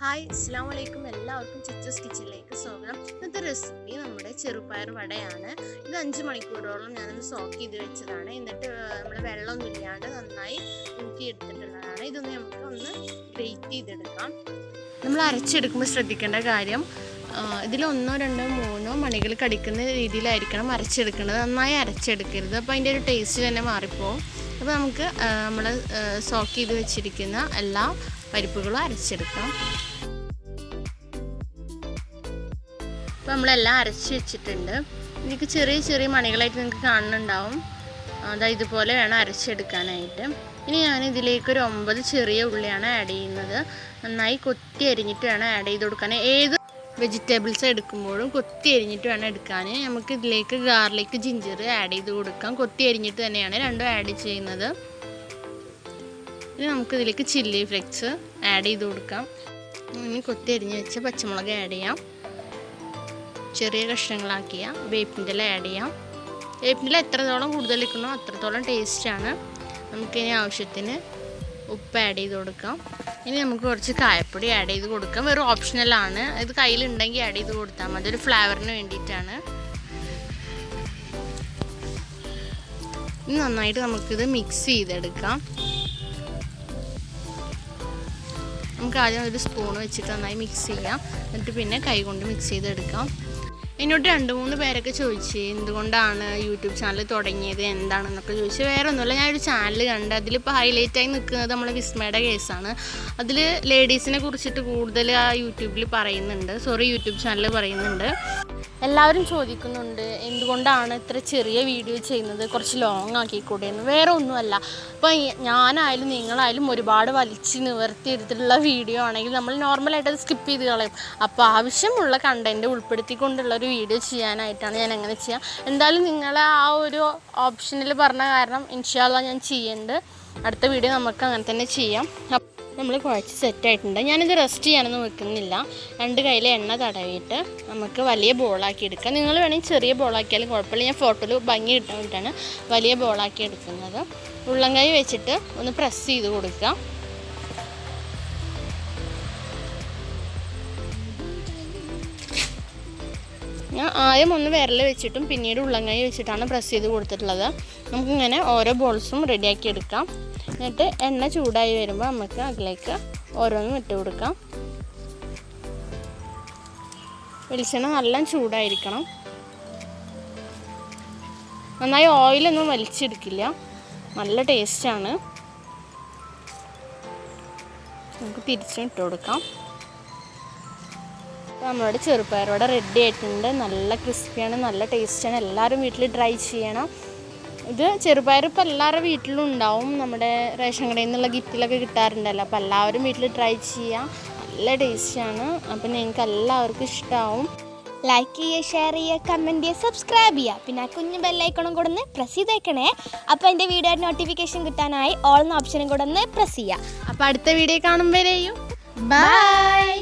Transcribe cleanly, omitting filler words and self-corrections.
Hi അസ്സലാമു അലൈക്കും. എല്ലാവർക്കും ചെച്ചൂസ് കിച്ചണിലേക്ക് സ്വാഗതം. ഇന്നത്തെ റെസിപ്പി നമ്മുടെ ചെറുപയർ വടയാണ്. ഇത് 5 മണിക്കൂറോളം ഞാനൊന്ന് സോക്ക് ചെയ്ത് വെച്ചതാണ്. എന്നിട്ട് നമ്മൾ വെള്ളമൊന്നും ഇല്ലാണ്ട് നന്നായി ഊറ്റിയെടുത്തിട്ടുള്ളതാണ്. ഇതൊന്ന് നമുക്ക് ഒന്ന് ഗ്രേറ്റ് ചെയ്തെടുക്കാം. നമ്മൾ അരച്ചെടുക്കുമ്പോൾ ശ്രദ്ധിക്കേണ്ട കാര്യം, ഇതിൽ 1, 2, 3 മണികൾ കടിക്കുന്ന രീതിയിലായിരിക്കണം അരച്ചെടുക്കേണ്ടത്. നന്നായി അരച്ചെടുക്കരുത്, അപ്പോൾ അതിൻ്റെ ഒരു ടേസ്റ്റ് തന്നെ മാറിപ്പോവും. അപ്പോൾ നമുക്ക് നമ്മൾ സോക്ക് ചെയ്ത് വെച്ചിരിക്കുന്ന എല്ലാ പരിപ്പുകളും അരച്ചെടുക്കാം. അപ്പോൾ നമ്മളെല്ലാം അരച്ച് വെച്ചിട്ടുണ്ട്. എനിക്ക് ചെറിയ ചെറിയ മണികളായിട്ട് നിങ്ങൾക്ക് കാണുന്നുണ്ടാവും. അതായത് ഇതുപോലെ വേണം അരച്ചെടുക്കാനായിട്ട്. ഇനി ഞാൻ ഇതിലേക്കൊരു 9 ചെറിയ ഉള്ളിയാണ് ആഡ് ചെയ്യുന്നത്. നന്നായി കൊത്തി അരിഞ്ഞിട്ട് വേണം ആഡ് ചെയ്ത് കൊടുക്കാൻ. ഏത് വെജിറ്റബിൾസ് എടുക്കുമ്പോഴും കൊത്തി അരിഞ്ഞിട്ട് വേണം എടുക്കാൻ. നമുക്ക് ഇതിലേക്ക് ഗാർലിക്, ജിഞ്ചർ ആഡ് ചെയ്ത് കൊടുക്കാം. കൊത്തി അരിഞ്ഞിട്ട് തന്നെയാണ് രണ്ടും ആഡ് ചെയ്യുന്നത്. ഇനി നമുക്കിതിലേക്ക് ചില്ലി ഫ്ലെക്സ് ആഡ് ചെയ്ത് കൊടുക്കാം. ഇനി കൊത്തി അരിഞ്ഞ് വെച്ച പച്ചമുളക് ആഡ് ചെയ്യാം. ചെറിയ കഷ്ണങ്ങളാക്കിയ വേപ്പിൻ്റെ ഇല ആഡ് ചെയ്യാം. വേപ്പിൻ്റെ ഇല എത്രത്തോളം കൂടുതൽ വെക്കണോ അത്രത്തോളം ടേസ്റ്റാണ്. നമുക്കിനി ആവശ്യത്തിന് ഉപ്പ് ആഡ് ചെയ്ത് കൊടുക്കാം. ഇനി നമുക്ക് കുറച്ച് കായപ്പൊടി ആഡ് ചെയ്ത് കൊടുക്കാം. വെറും ഓപ്ഷണലാണ്, ഇത് കയ്യിലുണ്ടെങ്കിൽ ആഡ് ചെയ്ത് കൊടുത്താൽ മതി, ഒരു ഫ്ലേവറിന് വേണ്ടിയിട്ടാണ്. ഇനി നന്നായിട്ട് നമുക്കിത് മിക്സ് ചെയ്തെടുക്കാം. നമുക്ക് ആദ്യം ഒരു സ്പൂൺ വെച്ചിട്ട് നന്നായി മിക്സ് ചെയ്യാം. എന്നിട്ട് പിന്നെ കൈ കൊണ്ട് മിക്സ് ചെയ്തെടുക്കാം. എന്നോട് 2-3 പേരൊക്കെ ചോദിച്ചു എന്തുകൊണ്ടാണ് യൂട്യൂബ് ചാനൽ തുടങ്ങിയത്, എന്താണെന്നൊക്കെ ചോദിച്ചു. വേറെ ഒന്നുമില്ല, ഞാനൊരു ചാനൽ കണ്ട് അതിലിപ്പോൾ ഹൈലൈറ്റായി നിൽക്കുന്നത് നമ്മളെ വിസ്മയുടെ കേസാണ്. അതിൽ ലേഡീസിനെ കുറിച്ചിട്ട് കൂടുതൽ ആ യൂട്യൂബ് ചാനൽ പറയുന്നുണ്ട്. എല്ലാവരും ചോദിക്കുന്നുണ്ട് എന്തുകൊണ്ടാണ് ഇത്ര ചെറിയ വീഡിയോ ചെയ്യുന്നത്, കുറച്ച് ലോങ് ആക്കിക്കൂടെ എന്ന്. വേറെ ഒന്നുമല്ല, അപ്പോൾ ഞാനായാലും നിങ്ങളായാലും ഒരുപാട് വലിച്ച് നിവർത്തിയെടുത്തിട്ടുള്ള വീഡിയോ ആണെങ്കിൽ നമ്മൾ നോർമലായിട്ട് അത് സ്കിപ്പ് ചെയ്ത് കളയും. അപ്പോൾ ആവശ്യമുള്ള കണ്ടൻറ്റ് ഉൾപ്പെടുത്തിക്കൊണ്ടുള്ളൊരു വീഡിയോ ചെയ്യാനായിട്ടാണ് ഞാൻ അങ്ങനെ ചെയ്യാം. എന്തായാലും നിങ്ങളെ ആ ഒരു ഓപ്ഷനിൽ പറഞ്ഞ കാരണം ഇൻഷാ അല്ലാഹ് ഞാൻ ചെയ്യുന്നുണ്ട്. അടുത്ത വീഡിയോ നമുക്ക് അങ്ങനെ തന്നെ ചെയ്യാം. നമ്മൾ കുഴച്ച് സെറ്റായിട്ടുണ്ട്. ഞാനിത് റെസ്റ്റ് ചെയ്യാനൊന്നും വെക്കുന്നില്ല. 2 കയ്യിൽ എണ്ണ തടവിയിട്ട് നമുക്ക് വലിയ ബോളാക്കി എടുക്കാം. നിങ്ങൾ വേണമെങ്കിൽ ചെറിയ ബോളാക്കിയാലും കുഴപ്പമില്ല. ഞാൻ ഫോട്ടോയിൽ ഭംഗി കിട്ടാൻ വേണ്ടിയിട്ടാണ് വലിയ ബോളാക്കി എടുക്കുന്നത്. ഉള്ളംകൈ വെച്ചിട്ട് ഒന്ന് പ്രസ് ചെയ്ത് കൊടുക്കാം. ഞാൻ ആദ്യം ഒന്ന് വിരൽ വെച്ചിട്ടും പിന്നീട് ഉള്ളംകൈ വെച്ചിട്ടാണ് പ്രസ് ചെയ്ത് കൊടുത്തിട്ടുള്ളത്. നമുക്കിങ്ങനെ ഓരോ ബോൾസും റെഡിയാക്കി എടുക്കാം. എന്നിട്ട് എണ്ണ ചൂടായി വരുമ്പോൾ നമുക്ക് അതിലേക്ക് ഓരോന്നും ഇട്ട് കൊടുക്കാം. വെളിച്ചെണ്ണ നല്ല ചൂടായിരിക്കണം. നന്നായി ഓയിലൊന്നും വലിച്ചെടുക്കില്ല, നല്ല ടേസ്റ്റാണ്. നമുക്ക് തിരിച്ചും ഇട്ട് കൊടുക്കാം. അപ്പോൾ നമ്മുടെ ചെറുപയർ വട റെഡി ആയിട്ടുണ്ട്. നല്ല ക്രിസ്പിയാണ്, നല്ല ടേസ്റ്റാണ്. എല്ലാവരും വീട്ടിൽ ട്രൈ ചെയ്യണം. ഇത് ചെറുപയർ ഇപ്പോൾ എല്ലാവരുടെ വീട്ടിലും ഉണ്ടാവും. നമ്മുടെ റേഷൻ കടയിൽ നിന്നുള്ള കിറ്റിലൊക്കെ കിട്ടാറുണ്ടല്ലോ. അപ്പോൾ എല്ലാവരും വീട്ടിൽ ട്രൈ ചെയ്യാം, നല്ല ടേസ്റ്റാണ്. അപ്പോൾ നിങ്ങൾക്ക് എല്ലാവർക്കും ഇഷ്ടമാവും. ലൈക്ക് ചെയ്യുക, ഷെയർ ചെയ്യുക, കമൻറ്റ് ചെയ്യുക, സബ്സ്ക്രൈബ് ചെയ്യുക. പിന്നെ ആ കുഞ്ഞു ബെല്ലൈക്കണും കൂടെ ഒന്ന് പ്രസ് ചെയ്തേക്കണേ. അപ്പോൾ എൻ്റെ വീഡിയോ നോട്ടിഫിക്കേഷൻ കിട്ടാനായി ഓൾ എന്ന ഓപ്ഷനും കൂടെ ഒന്ന് പ്രസ് ചെയ്യുക. അപ്പോൾ അടുത്ത വീഡിയോ കാണുമ്പോഴേയും ബൈ.